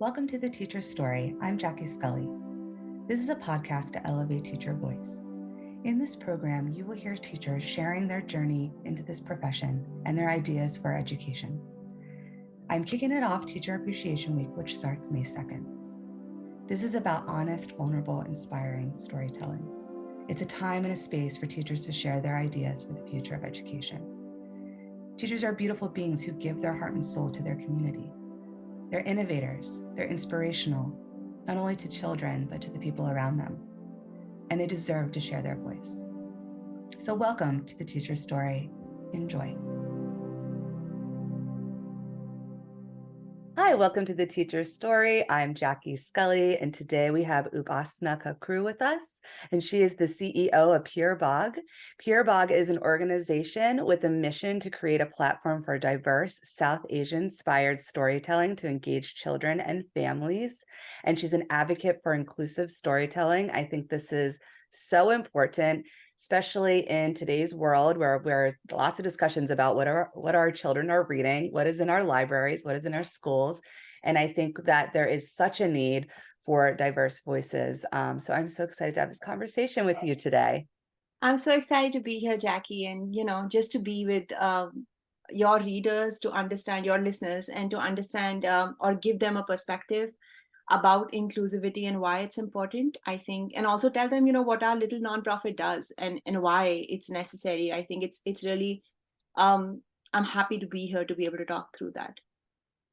Welcome to The Teacher's Story. I'm Jackie Scully. This is a podcast to elevate teacher voice. In this program, you will hear teachers sharing their journey into this profession and their ideas for education. I'm kicking it off Teacher Appreciation Week, which starts May 2nd. This is about honest, vulnerable, inspiring storytelling. It's a time and a space for teachers to share their ideas for the future of education. Teachers are beautiful beings who give their heart and soul to their community. They're innovators, they're inspirational, not only to children, but to the people around them. And they deserve to share their voice. So welcome to The Teacher's Story. Enjoy. Hi, welcome to The Teacher's Story. I'm Jackie Scully, and today we have Upasna Kakroo with us, and she is the CEO of Pier Bog. Pier Bog is an organization with a mission to create a platform for diverse South Asian-inspired storytelling to engage children and families, and she's an advocate for inclusive storytelling. I think this is so important, especially in today's world where lots of discussions about what our children are reading, what is in our libraries, what is in our schools. And I think that there is such a need for diverse voices. So I'm so excited to have this conversation with you today. I'm so excited to be here, Jackie, and just to be with your readers, to understand your listeners, and to understand or give them a perspective about inclusivity and why it's important, I think, and also tell them, what our little nonprofit does and why it's necessary. I think it's really, I'm happy to be here to be able to talk through that.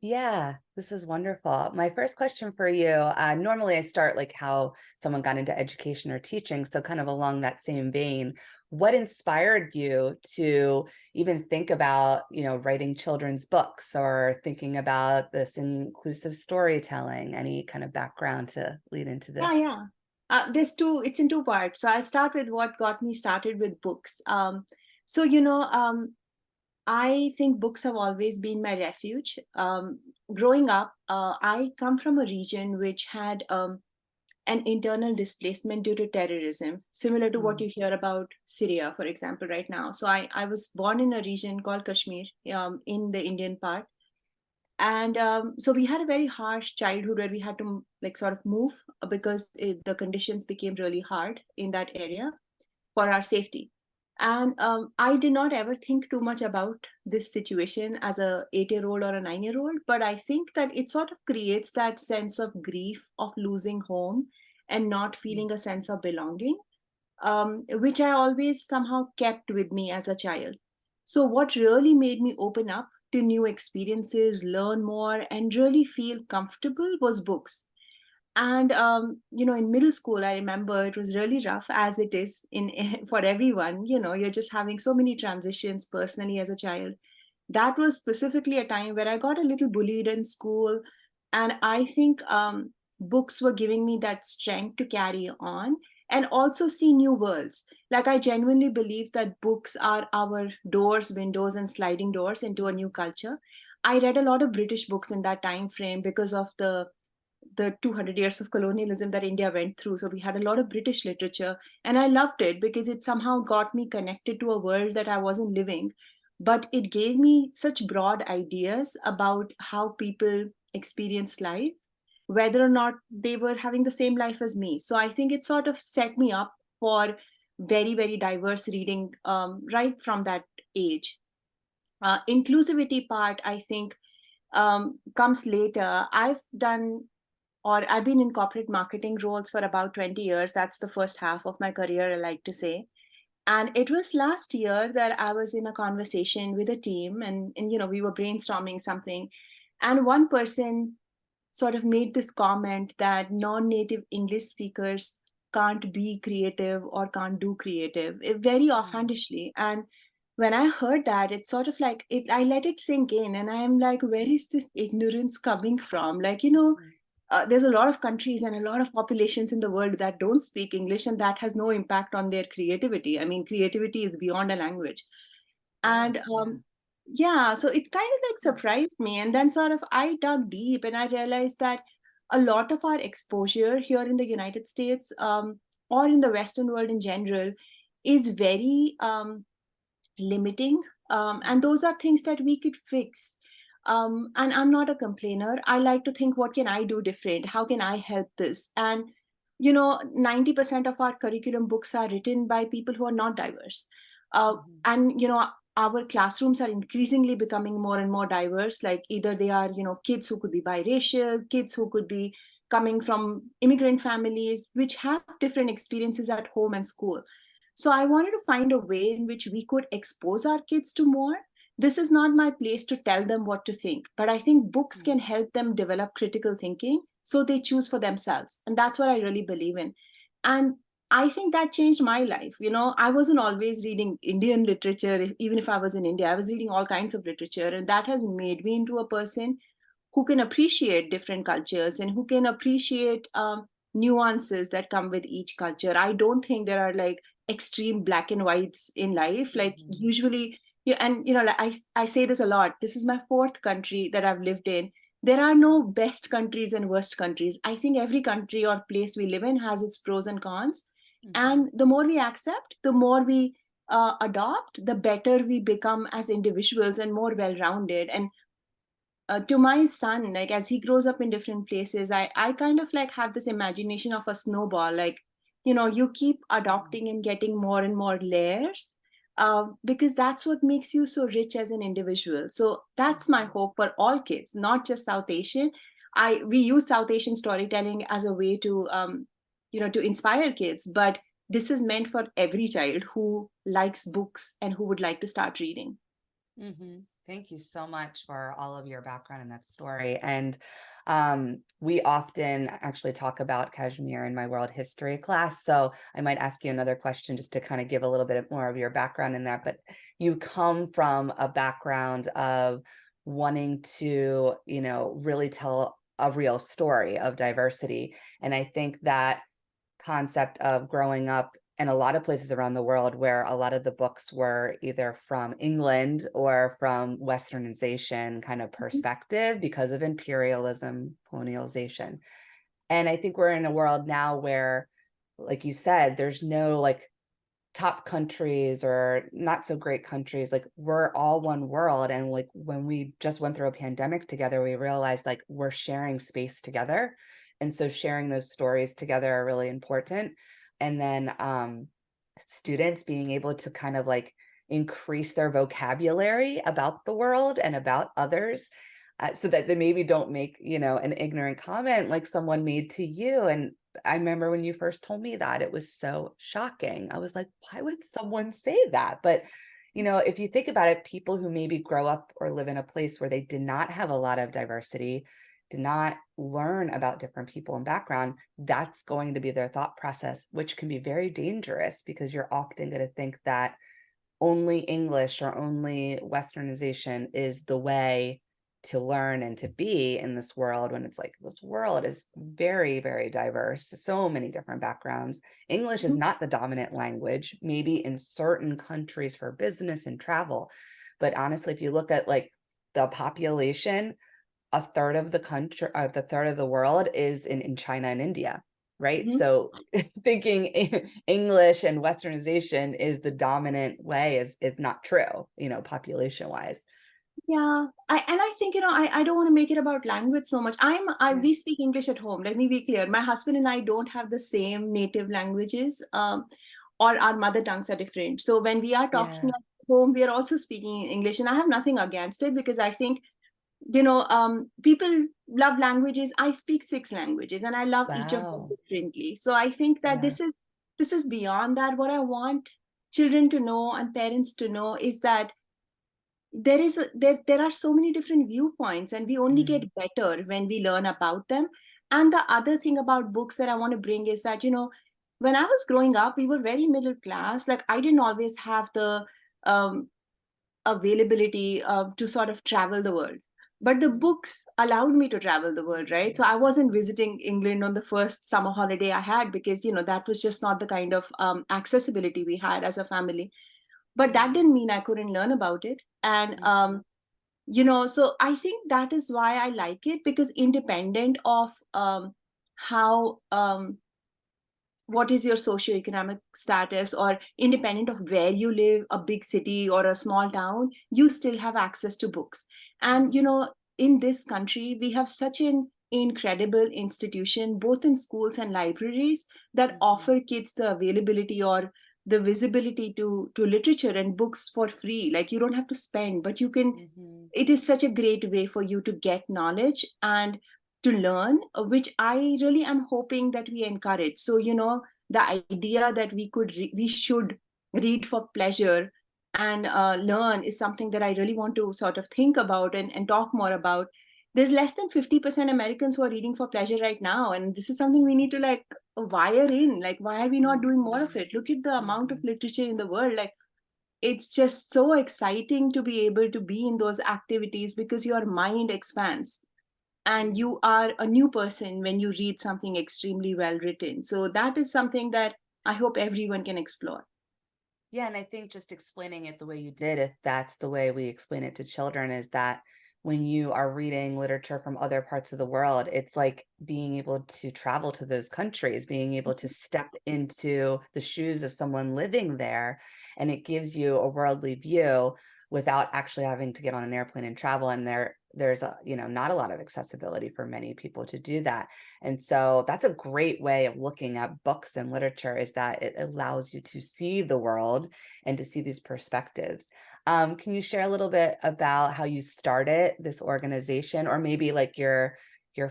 Yeah, this is wonderful. My first question for you, normally I start like how someone got into education or teaching. So kind of along that same vein, what inspired you to even think about, writing children's books or thinking about this inclusive storytelling? Any kind of background to lead into this? Yeah. It's in two parts. So I'll start with what got me started with books. So, I think books have always been my refuge. Growing up, I come from a region which had an internal displacement due to terrorism, similar to what you hear about Syria, for example, right now. So I was born in a region called Kashmir, in the Indian part. And so we had a very harsh childhood where we had to like sort of move because the conditions became really hard in that area for our safety. And I did not ever think too much about this situation as a 8-year-old or a 9-year-old, but I think that it sort of creates that sense of grief of losing home and not feeling a sense of belonging, which I always somehow kept with me as a child. So what really made me open up to new experiences, learn more, and really feel comfortable was books. And in middle school, I remember it was really rough, as it is in for everyone. You're just having so many transitions personally as a child. That was specifically a time where I got a little bullied in school, and I think books were giving me that strength to carry on and also see new worlds. Like, I genuinely believe that books are our doors, windows, and sliding doors into a new culture. I read a lot of British books in that time frame because of the 200 years of colonialism that India went through. So we had a lot of British literature, and I loved it because it somehow got me connected to a world that I wasn't living. But it gave me such broad ideas about how people experience life, whether or not they were having the same life as me. So I think it sort of set me up for very, very diverse reading right from that age. Inclusivity part, I think, comes later. I've been in corporate marketing roles for about 20 years. That's the first half of my career, I like to say. And it was last year that I was in a conversation with a team, and we were brainstorming something. And one person sort of made this comment that non-native English speakers can't be creative or can't do creative, very offhandishly. And when I heard that, it's sort of like I let it sink in, and I'm like, where is this ignorance coming from? Like, there's a lot of countries and a lot of populations in the world that don't speak English, and that has no impact on their creativity. I mean, creativity is beyond a language. And Yes, yeah. yeah, so it kind of like surprised me. And then sort of I dug deep and I realized that a lot of our exposure here in the United States, or in the Western world in general, is very limiting. And those are things that we could fix. And I'm not a complainer. I like to think, what can I do different? How can I help this? And 90% of our curriculum books are written by people who are not diverse. And our classrooms are increasingly becoming more and more diverse. Like, either they are kids who could be biracial, kids who could be coming from immigrant families, which have different experiences at home and school. So I wanted to find a way in which we could expose our kids to more. This is not my place to tell them what to think, but I think books can help them develop critical thinking so they choose for themselves. And that's what I really believe in. And I think that changed my life. I wasn't always reading Indian literature. Even if I was in India, I was reading all kinds of literature. And that has made me into a person who can appreciate different cultures and who can appreciate nuances that come with each culture. I don't think there are like extreme black and whites in life. Like, usually, yeah, and like I say this a lot. This is my fourth country that I've lived in. There are no best countries and worst countries. I think every country or place we live in has its pros and cons. And the more we accept, the more we adopt, the better we become as individuals and more well-rounded. And to my son, like, as he grows up in different places, I kind of like have this imagination of a snowball. Like, you keep adopting and getting more and more layers, because that's what makes you so rich as an individual. So that's my hope for all kids, not just South Asian. We use South Asian storytelling as a way to to inspire kids, but this is meant for every child who likes books and who would like to start reading. Thank you so much for all of your background in that story. And we often actually talk about Kashmir in my world history class. So I might ask you another question just to kind of give a little bit more of your background in that. But you come from a background of wanting to, really tell a real story of diversity. And I think that concept of growing up in a lot of places around the world where a lot of the books were either from England or from Westernization kind of perspective because of imperialism, colonialization. And I think we're in a world now where, like you said, there's no like top countries or not so great countries. Like, we're all one world. And like, when we just went through a pandemic together, we realized like we're sharing space together. And so sharing those stories together are really important. And then students being able to kind of like increase their vocabulary about the world and about others, so that they maybe don't make, an ignorant comment like someone made to you. And I remember when you first told me that, it was so shocking. I was like, why would someone say that? But, if you think about it, people who maybe grow up or live in a place where they did not have a lot of diversity, did not learn about different people and background, that's going to be their thought process, which can be very dangerous because you're often going to think that only English or only Westernization is the way to learn and to be in this world, when it's like, this world is very, very diverse, so many different backgrounds. English is not the dominant language, maybe in certain countries for business and travel. But honestly, if you look at like the population, a third of the country, the third of the world is in China and India, right? Mhm. So thinking English and Westernization is the dominant way is not true, population wise. Yeah, I think I don't want to make it about language so much. We speak English at home. Let me be clear. My husband and I don't have the same native languages, or our mother tongues are different. So when we are talking Yeah. at home, we are also speaking English, and I have nothing against it because I think people love languages. I speak 6 languages, and I love each of them Wow. differently. So I think that Yeah. this is beyond that. What I want children to know and parents to know is that there are so many different viewpoints, and we only get Mm. better when we learn about them. And the other thing about books that I want to bring is that when I was growing up, we were very middle class. Like, I didn't always have the um, availability to sort of travel the world, but the books allowed me to travel the world, right? So I wasn't visiting England on the first summer holiday I had because that was just not the kind of accessibility we had as a family. But that didn't mean I couldn't learn about it. And so I think that is why I like it, because independent of how what is your socioeconomic status, or independent of where you live, a big city or a small town, you still have access to books. And, in this country, we have such an incredible institution, both in schools and libraries, that offer kids the availability or the visibility to literature and books for free. Like, you don't have to spend, but you can. Mm-hmm. It is such a great way for you to get knowledge and to learn, which I really am hoping that we encourage. So, the idea that we should read for pleasure and learn is something that I really want to sort of think about and talk more about. There's less than 50% Americans who are reading for pleasure right now. And this is something we need to like wire in. Like, why are we not doing more of it? Look at the amount of Mm-hmm. literature in the world. Like, it's just so exciting to be able to be in those activities because your mind expands and you are a new person when you read something extremely well written. So that is something that I hope everyone can explore. Yeah, and I think just explaining it the way you did, if that's the way we explain it to children, is that when you are reading literature from other parts of the world, it's like being able to travel to those countries, being able to step into the shoes of someone living there, and it gives you a worldly view without actually having to get on an airplane and travel. And there's a, not a lot of accessibility for many people to do that. And so that's a great way of looking at books and literature, is that it allows you to see the world and to see these perspectives. Can you share a little bit about how you started this organization, or maybe like your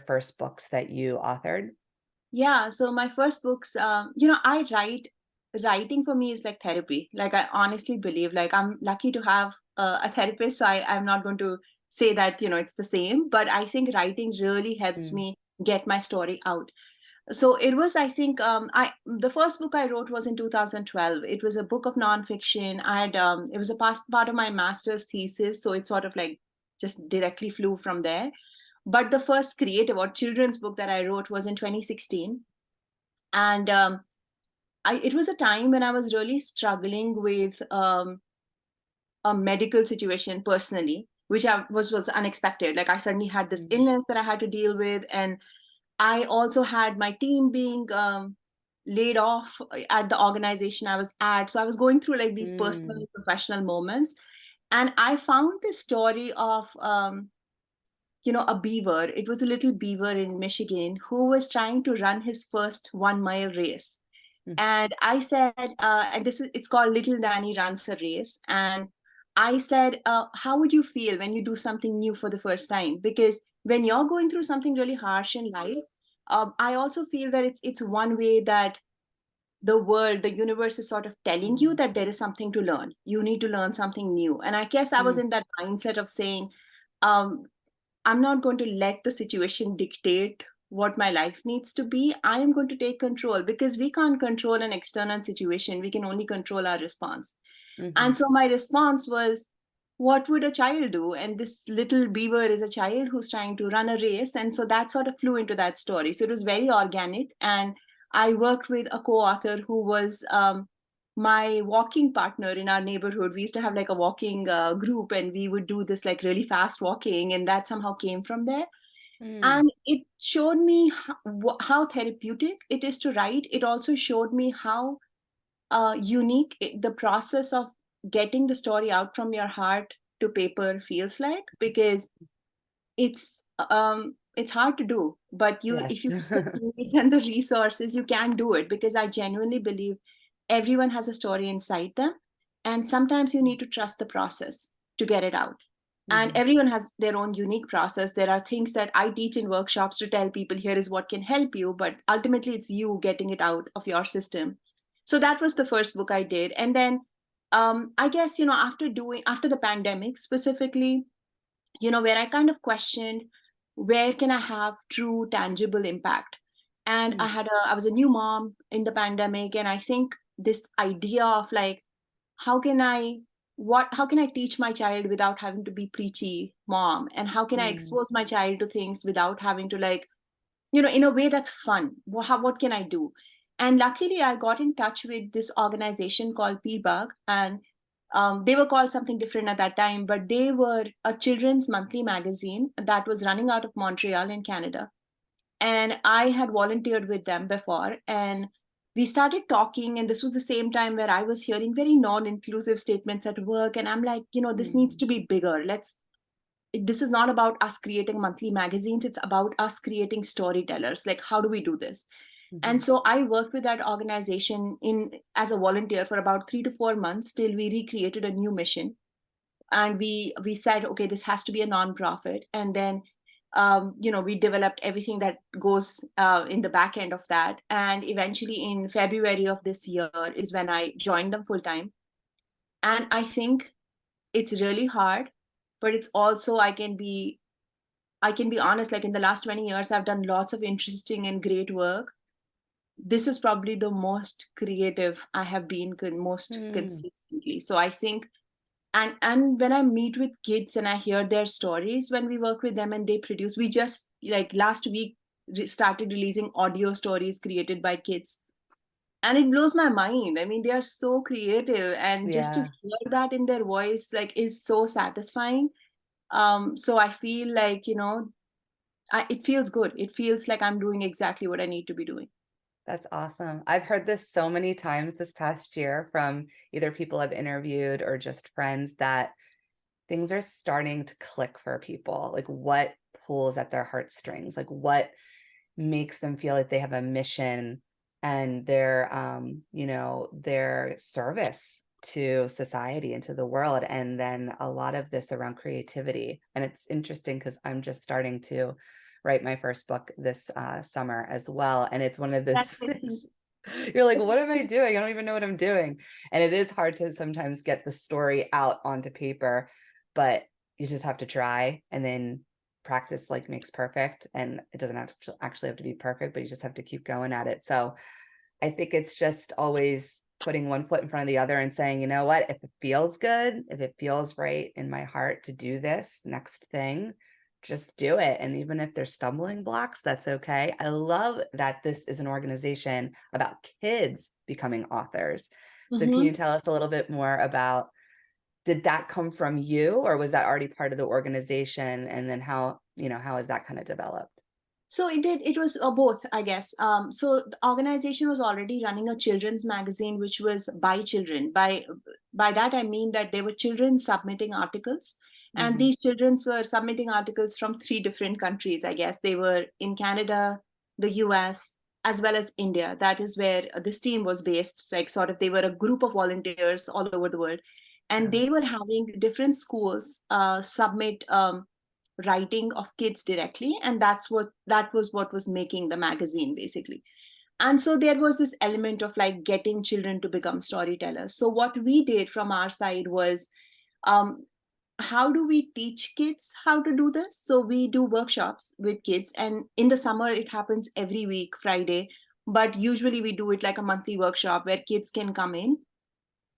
first books that you authored? Yeah, so my first books, I writing for me is like therapy. Like, I honestly believe, like, I'm lucky to have a therapist. So I'm not going to say that, it's the same, but I think writing really helps Mm, me get my story out. So it was, I think, the first book I wrote was in 2012. It was a book of nonfiction. It was a part of my master's thesis. So it sort of like just directly flew from there. But the first creative or children's book that I wrote was in 2016. And it was a time when I was really struggling with a medical situation personally, which was unexpected. Like, I suddenly had this mm, illness that I had to deal with. And I also had my team being laid off at the organization I was at. So I was going through like these personal mm, and professional moments. And I found this story of a beaver. It was a little beaver in Michigan who was trying to run his first 1 mile race. mm, And I said, and it's called Little Danny Runs a Race. And I said, how would you feel when you do something new for the first time? Because when you're going through something really harsh in life, I also feel that it's one way that the world, the universe is sort of telling you mm, that there is something to learn. You need to learn something new. And I guess I was mm, in that mindset of saying, um, I'm not going to let the situation dictate what my life needs to be. I am going to take control because we can't control an external situation. We can only control our response. And mhm, so my response was, what would a child do? And this little beaver is a child who's trying to run a race. And so that sort of flew into that story. So it was very organic. And I worked with a co author who was my walking partner in our neighborhood. We used to have like a walking group, and we would do this like really fast walking. And that somehow came from there. mm, And it showed me how therapeutic it is to write. It also showed me how unique the process of getting the story out from your heart to paper feels like, because it's hard to do, but if yes. you have the tools and the resources, you can do it, because I genuinely believe everyone has a story inside them, and sometimes you need to trust the process to get it out. And Mhm, everyone has their own unique process. There are things that I teach in workshops to tell people, here is what can help you, but ultimately it's you getting it out of your system. So that was the first book I did. And then I guess, after the pandemic specifically, where I kind of questioned, where can I have true tangible impact? And mm, I was a new mom in the pandemic, and I think this idea of like, how can I how can I teach my child without having to be preachy mom, and how can I mm, expose my child to things without having to like, in a way that's fun. What can I do? And luckily, I got in touch with this organization called Peerbagh, and they were called something different at that time, but they were a children's monthly magazine that was running out of Montreal in Canada. And I had volunteered with them before, and we started talking. And this was the same time where I was hearing very non-inclusive statements at work, and I'm like, this needs mm, to be bigger. this is not about us creating monthly magazines. It's about us creating storytellers. Like, how do we do this? And so I worked with that organization as a volunteer for about 3 to 4 months till we recreated a new mission. And we said, okay, this has to be a nonprofit. And then we developed everything that goes in the back end of that. And eventually in February of this year is when I joined them full time. And I think it's really hard, but it's also I can be honest, like in the last 20 years, I've done lots of interesting and great work. This is probably the most creative I have been most consistently. So I think, and when I meet with kids and I hear their stories when we work with them and they produce, we just like last week started releasing audio stories created by kids. And it blows my mind. I mean, they are so creative, and just to Yeah. hear that in their voice, like, is so satisfying. So I feel like, it feels good. It feels like I'm doing exactly what I need to be doing. That's awesome. I've heard this so many times this past year from either people I've interviewed or just friends that things are starting to click for people. Like what pulls at their heartstrings, like what makes them feel like they have a mission and their service to society and to the world. And then a lot of this around creativity. And it's interesting because I'm just starting to write my first book this summer as well. And it's one of those That's the thing. things you're like, what am I doing? I don't even know what I'm doing. And it is hard to sometimes get the story out onto paper, but you just have to try, and then practice like makes perfect. And it doesn't actually have to be perfect, but you just have to keep going at it. So I think it's just always putting one foot in front of the other and saying, you know what, if it feels good, if it feels right in my heart to do this next thing, just do it. And even if there's stumbling blocks, that's okay. I love that this is an organization about kids becoming authors. So can you Mhm. tell us a little bit more about, did that come from you, or was that already part of the organization? And then how has that kind of developed? So it was both, I guess. So the organization was already running a children's magazine, which was by children. By that I mean that there were children submitting articles, and Hmm. these children were submitting articles from 3 different countries. I guess they were in Canada, the US, as well as India. That is where this team was based. Like, sort of, they were a group of volunteers all over the world, and Uh-huh. they were having different schools submit writing of kids directly, and that was what was making the magazine basically. And so there was this element of like getting children to become storytellers. So what we did from our side was, um, how do we teach kids how to do this? So we do workshops with kids, and in the summer it happens every week Friday, but usually we do it like a monthly workshop where kids can come in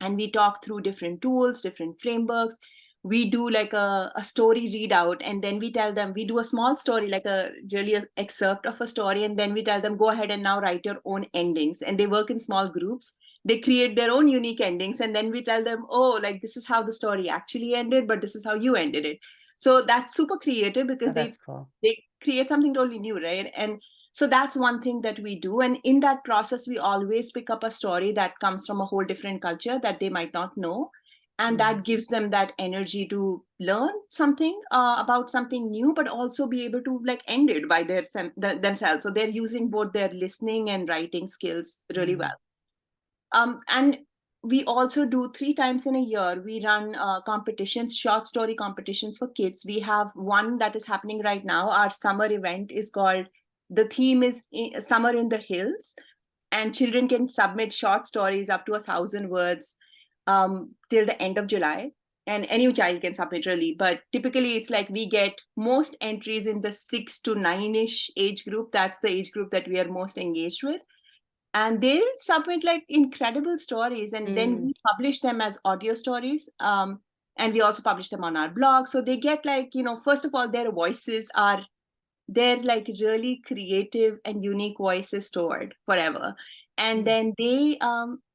and we talk through different tools, different frameworks. We do like a story readout, and then we tell them, we do a small story, like a really a excerpt of a story, and then we tell them, go ahead and now write your own endings. And they work in small groups, they create their own unique endings, and then we tell them, oh, like, this is how the story actually ended, but this is how you ended it. So that's super creative Oh, because they that's cool. they create something totally new, right? And so that's one thing that we do. And in that process, we always pick up a story that comes from a whole different culture that they might not know. And Mhm. that gives them that energy to learn something about something new, but also be able to like end it by themselves. So they're using both their listening and writing skills really Mhm. well. And we also do 3 times in a year, we run competitions, short story competitions for kids. We have one that is happening right now. Our summer event is called, the theme is Summer in the Hills. And children can submit short stories up to 1,000 words till the end of July. And any child can submit, really. But typically, it's like we get most entries in the 6 to 9-ish age group. That's the age group that we are most engaged with, and they'll submit like incredible stories, and then Mm. we publish them as audio stories. And we also publish them on our blog, so they get like, first of all, their voices are, they're like really creative and unique voices stored forever. And Mm. then they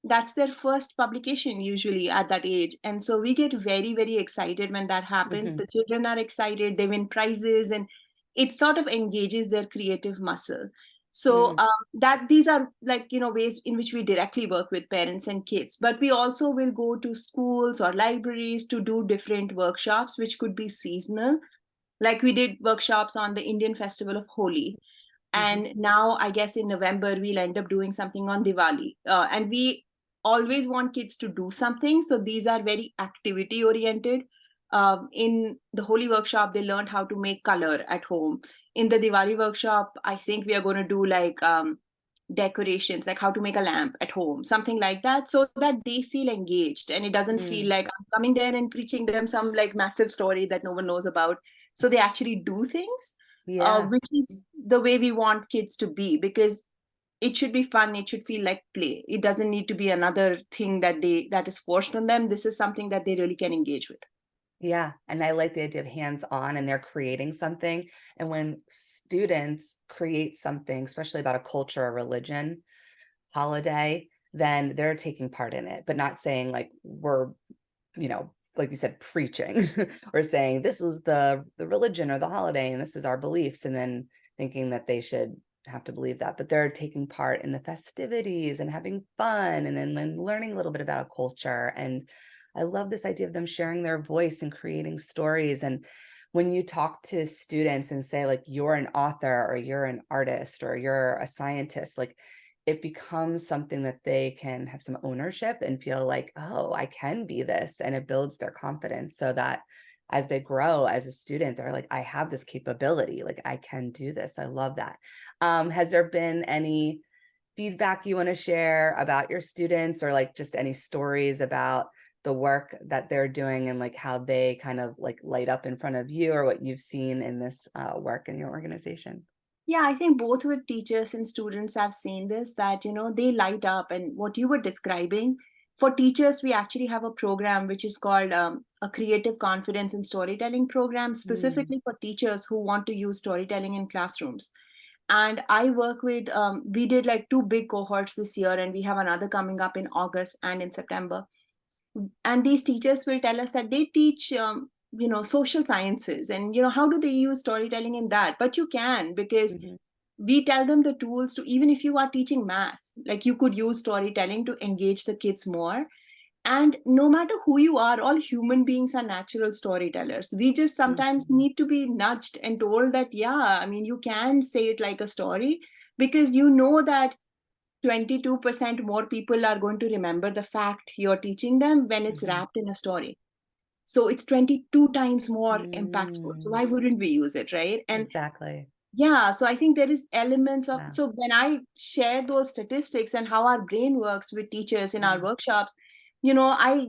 that's their first publication usually at that age, and so we get very, very excited when that happens. Mhm. The children are excited, they win prizes, and it sort of engages their creative muscle. So Mm. that these are like, ways in which we directly work with parents and kids, but we also will go to schools or libraries to do different workshops which could be seasonal. Like we did workshops on the Indian festival of Holi. And now I guess in November, we'll end up doing something on Diwali. And we always want kids to do something. So these are very activity oriented. In the Holi workshop, they learned how to make color at home. In the Diwali workshop, I think we are going to do like decorations, like how to make a lamp at home, something like that, so that they feel engaged and it doesn't feel like I'm coming there and preaching them some like massive story that no one knows about. So they actually do things, Yeah. which is the way we want kids to be, because it should be fun, it should feel like play. It doesn't need to be another thing that is forced on them. This is something that they really can engage with. Yeah. And I like the idea of hands-on and they're creating something. And when students create something, especially about a culture or religion, holiday, then they're taking part in it, but not saying like we're, like you said, preaching or saying this is the religion or the holiday and this is our beliefs, and then thinking that they should have to believe that, but they're taking part in the festivities and having fun and then learning a little bit about a culture. And I love this idea of them sharing their voice and creating stories. And when you talk to students and say like you're an author or you're an artist or you're a scientist, like it becomes something that they can have some ownership and feel like, oh, I can be this. And it builds their confidence so that as they grow as a student, they're like, I have this capability, like I can do this. I love that. Has there been any feedback you want to share about your students, or like just any stories about the work that they're doing and like how they kind of like light up in front of you, or what you've seen in this work in your organization? Yeah, I think both with teachers and students have seen this, that, they light up. And what you were describing, for teachers, we actually have a program which is called a creative confidence and storytelling program, Mm, specifically for teachers who want to use storytelling in classrooms. And I work with, we did like two big cohorts this year, and we have another coming up in August and in September. And these teachers will tell us that they teach social sciences, and how do they use storytelling in that. But you can, because mhm, we tell them the tools to, even if you are teaching math, like you could use storytelling to engage the kids more. And no matter who you are, all human beings are natural storytellers. We just sometimes mhm, need to be nudged and told that, yeah, I mean, you can say it like a story, because you know that 22% more people are going to remember the fact you're teaching them when it's mhm. wrapped in a story. So it's 22 times more impactful. So Mm, why wouldn't we use it, right? And exactly. yeah, so I think there is elements of, Wow. so when I share those statistics and how our brain works with teachers in our Mm, workshops, I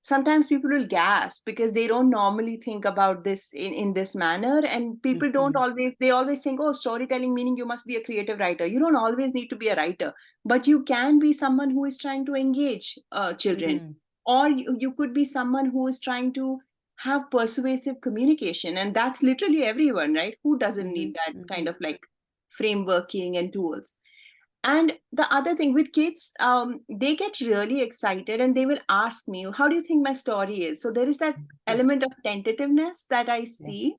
sometimes people will gasp because they don't normally think about this in this manner. And people don't mhm, always, they always think, oh, storytelling meaning you must be a creative writer. You don't always need to be a writer, but you can be someone who is trying to engage children, mhm. or you could be someone who is trying to have persuasive communication. And that's literally everyone, right? Who doesn't need Mhm, that kind mhm, of like frameworking and tools? And the other thing with kids, they get really excited and they will ask me, how do you think my story is? So there is that element of tentativeness that I yeah. see.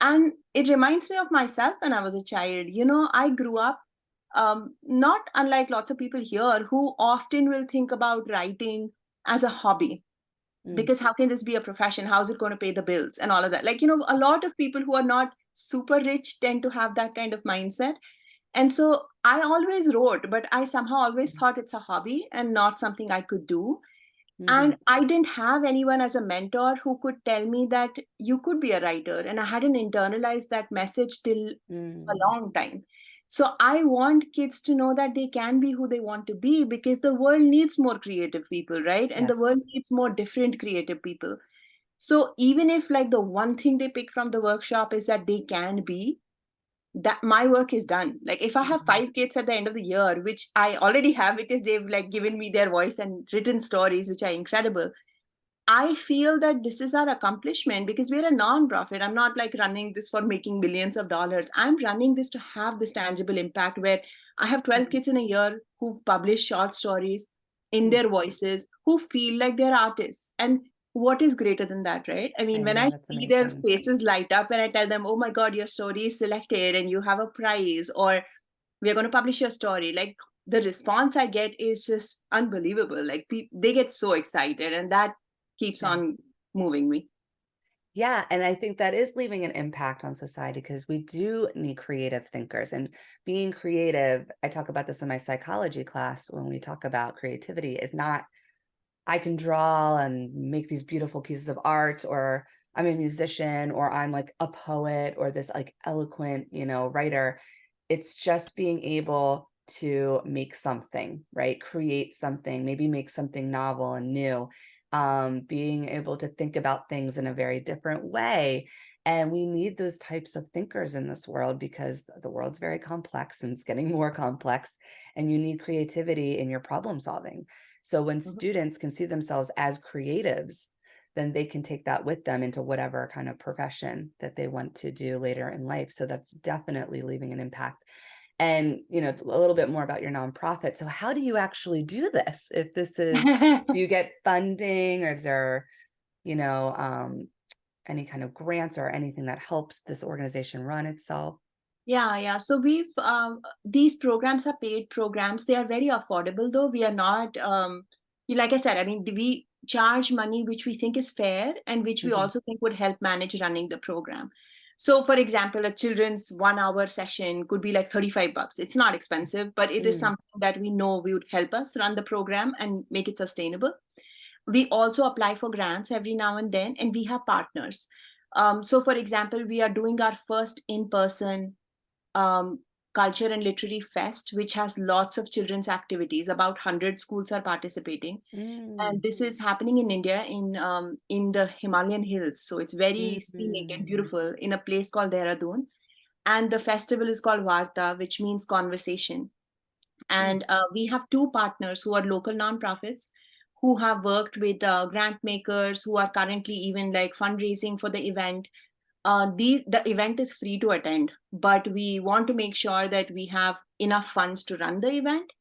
And it reminds me of myself when I was a child. I grew up not unlike lots of people here who often will think about writing as a hobby, Mm, because how can this be a profession? How's it going to pay the bills and all of that? Like, a lot of people who are not super rich tend to have that kind of mindset. And so I always wrote, but I somehow always thought it's a hobby and not something I could do. mhm, And I didn't have anyone as a mentor who could tell me that you could be a writer. And I hadn't internalized that message till a mm. long time. So I want kids to know that they can be who they want to be, because the world needs more creative people, right? And the Yes. world needs more different creative people. So even if like the one thing they pick from the workshop is that they can be, that my work is done. Like if I have Mhm, 5 kids at the end of the year, which I already have because they've like given me their voice and written stories which are incredible, I feel that this is our accomplishment, because we're a non-profit. I'm not like running this for making millions of dollars. I'm running this to have this tangible impact where I have 12 mhm, kids in a year who've published short stories in mm. their voices, who feel like they're artists. And what is greater than that, right? I mean, I when know, I that's see their amazing. faces light up and I tell them, oh my God, your story is selected and you have a prize, or we're going to publish your story, like the response I get is just unbelievable. Like they get so excited, and that keeps Yeah. on moving me. Yeah, and I think that is leaving an impact on society because we do need creative thinkers. And being creative, I talk about this in my psychology class when we talk about creativity, is not I can draw and make these beautiful pieces of art, or I'm a musician, or I'm like a poet, or this like eloquent, writer. It's just being able to make something, right? Create something, maybe make something novel and new. Being able to think about things in a very different way. And we need those types of thinkers in this world because the world's very complex and it's getting more complex, and you need creativity in your problem solving. So when Mhm. students can see themselves as creatives, then they can take that with them into whatever kind of profession that they want to do later in life. So that's definitely leaving an impact. And, a little bit more about your nonprofit. So how do you actually do this? If this is, do you get funding, or is there, you know, um, any kind of grants or anything that helps this organization run itself? Yeah. So we've these programs are paid programs. They are very affordable, though. We are not, like I said, I mean, we charge money which we think is fair and which we Mhm. also think would help manage running the program. So, for example, a children's 1 hour session could be like $35. It's not expensive, but it is Mm, something that we know would help us run the program and make it sustainable. We also apply for grants every now and then, and we have partners. So, for example, we are doing our first in-person um, culture and literary fest, which has lots of children's activities. About 100 schools are participating, and mm, this is happening in India in the Himalayan hills. So it's very scenic and mm, beautiful in a place called Dehradun. And the festival is called Varta, which means conversation. mm, And we have two partners who are local nonprofits who have worked with grant makers who are currently even like fundraising for the event. The event is free to attend, but we want to make sure that we have enough funds to run the event.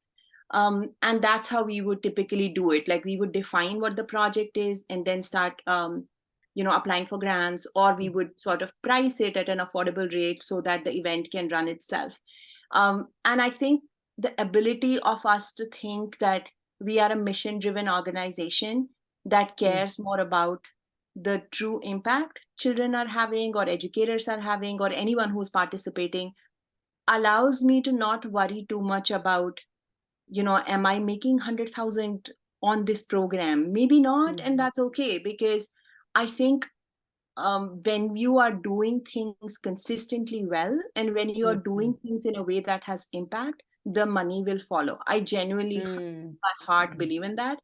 And that's how we would typically do it. Like we would define what the project is and then start, applying for grants, or we mm, would sort of price it at an affordable rate so that the event can run itself. And I think the ability of us to think that we are a mission driven organization that mm, cares more about the true impact children are having, or educators are having, or anyone who's participating, allows me to not worry too much about, am I making 100,000 on this program? Maybe not, mm, and that's okay, because I think when you are doing things consistently well, and when you are mhm, doing things in a way that has impact, the money will follow. I genuinely, mm, my heart, mm, believe in that.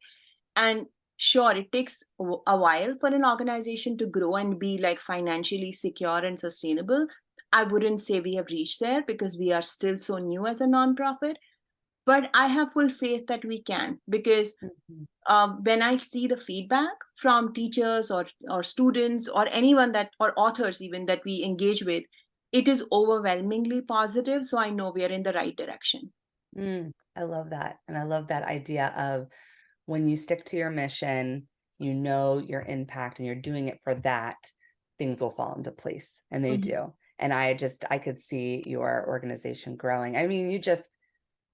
And sure, it takes a while for an organization to grow and be like financially secure and sustainable. I wouldn't say we have reached there because we are still so new as a nonprofit, but I have full faith that we can, because mhm, when I see the feedback from teachers or students or anyone that, or authors even, that we engage with, it is overwhelmingly positive. So I know we are in the right direction. I love that. And I love that idea of when you stick to your mission, your impact and you're doing it for that, things will fall into place. And they Mhm. do. And I could see your organization growing. I mean, you just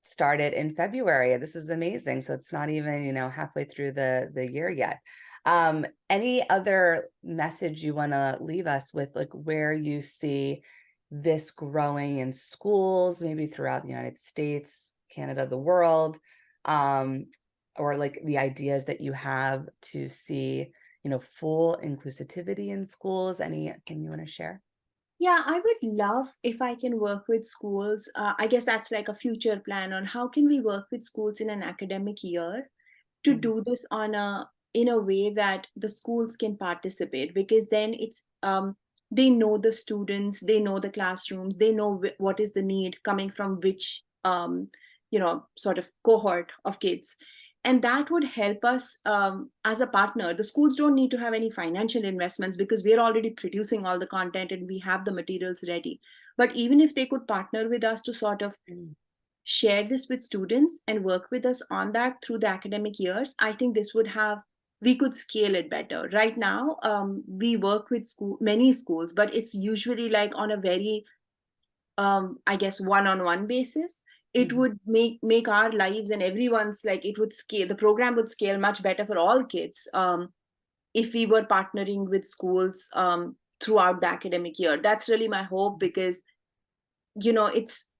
started in February. This is amazing. So it's not even, halfway through the year yet. Any other message you want to leave us with, like where you see this growing in schools, maybe throughout the United States, Canada, the world, um, or like the ideas that you have to see, full inclusivity in schools? Anything you want to share? Yeah, I would love if I can work with schools. I guess that's like a future plan on how can we work with schools in an academic year to Mhm, do this in a way that the schools can participate, because then it's they know the students, they know the classrooms, they know what is the need coming from which sort of cohort of kids, and that would help us as a partner. The schools don't need to have any financial investments because we're already producing all the content and we have the materials ready. But even if they could partner with us to sort of mm, share this with students and work with us on that through the academic years, I think this would have, we could scale it better. Right now, we work with many schools, but it's usually like on a very, I guess, one-on-one basis. It mhm, would make our lives and everyone's, like, it would scale, the program would scale much better for all kids. if we were partnering with schools throughout the academic year. That's really my hope, because it's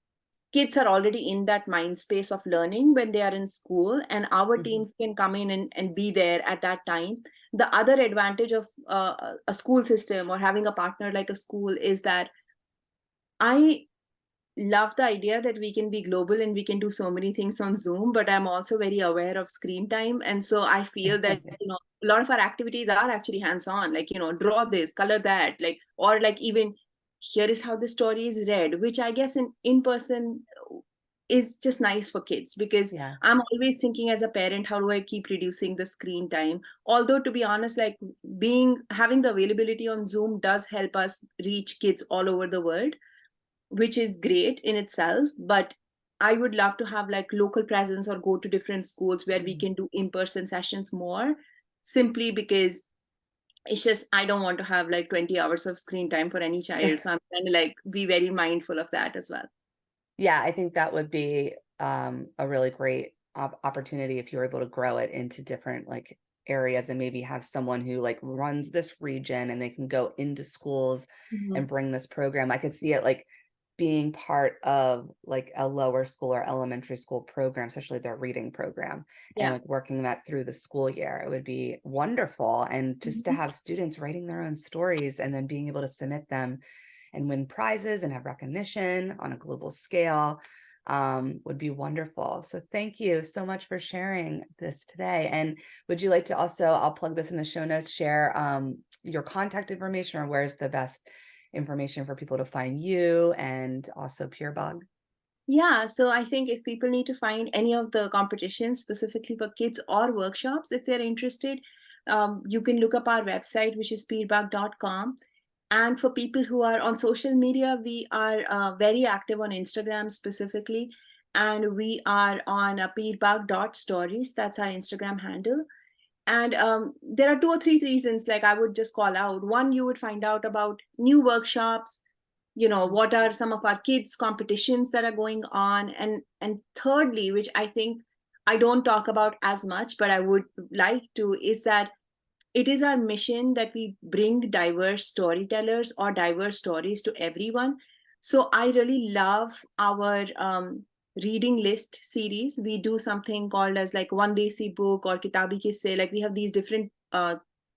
kids are already in that mind space of learning when they are in school, and our teams can come in and be there at that time. The other advantage of a school system or having a partner like a school is that I love the idea that we can be global and we can do so many things on Zoom, but I'm also very aware of screen time. And so I feel that, a lot of our activities are actually hands-on, like, draw this, color that, like, or like even here is how the story is read, which I guess in person is just nice for kids, because Yeah. I'm always thinking as a parent, how do I keep reducing the screen time? Although, to be honest, like having the availability on Zoom does help us reach kids all over the world, which is great in itself. But I would love to have like local presence or go to different schools where we can do in-person sessions more, simply because it's just, I don't want to have like 20 hours of screen time for any child. So I'm trying to like be very mindful of that as well. Yeah, I think that would be a really great opportunity if you were able to grow it into different like areas, and maybe have someone who like runs this region and they can go into schools and bring this program. I could see it like being part of like a lower school or elementary school program, especially their reading program, and Yeah. like working that through the school year. It would be wonderful. And just to Mhm. have students writing their own stories and then being able to submit them and win prizes and have recognition on a global scale would be wonderful. So thank you so much for sharing this today. And would you like to also, I'll plug this in the show notes, share your contact information, or where's the best information for people to find you and also Pier Bog? Yeah, so I think if people need to find any of the competitions specifically for kids or workshops, if they're interested, you can look up our website, which is peerbagh.com. And for people who are on social media, we are very active on Instagram specifically. And we are on peerbagh.stories. That's our Instagram handle. And there are 2 or 3 reasons, like I would just call out. One, you would find out about new workshops, what are some of our kids competitions that are going on. And thirdly, which I think I don't talk about as much, but I would like to, is that it is our mission that we bring diverse storytellers or diverse stories to everyone. So I really love our reading list series. We do something called as like one desi book or kitabi kisse. Like we have these different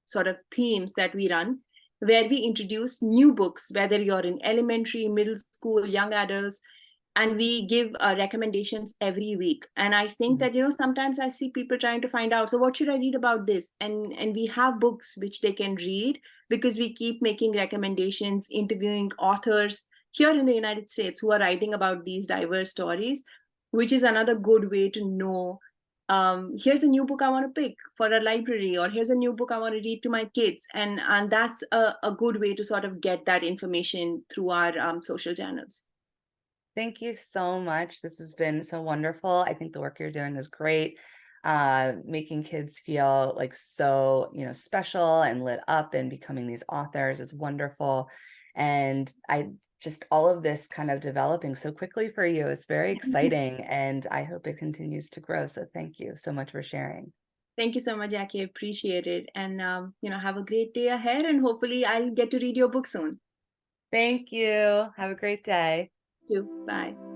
sort of themes that we run, where we introduce new books, whether you're in elementary, middle school, young adults, and we give recommendations every week. And I think that sometimes I see people trying to find out, so what should I read about this, and we have books which they can read, because we keep making recommendations, interviewing authors here in the United States who are writing about these diverse stories, which is another good way to know, here's a new book I want to pick for a library, or here's a new book I want to read to my kids. And that's a good way to sort of get that information through our social channels. Thank you so much. This has been so wonderful. I think the work you're doing is great. Making kids feel like so, special and lit up and becoming these authors is wonderful. And I just all of this kind of developing so quickly for you. It's very exciting, and I hope it continues to grow. So thank you so much for sharing. Thank you so much, Jackie. I appreciate it. And, have a great day ahead. And hopefully I'll get to read your book soon. Thank you. Have a great day. Too. Bye.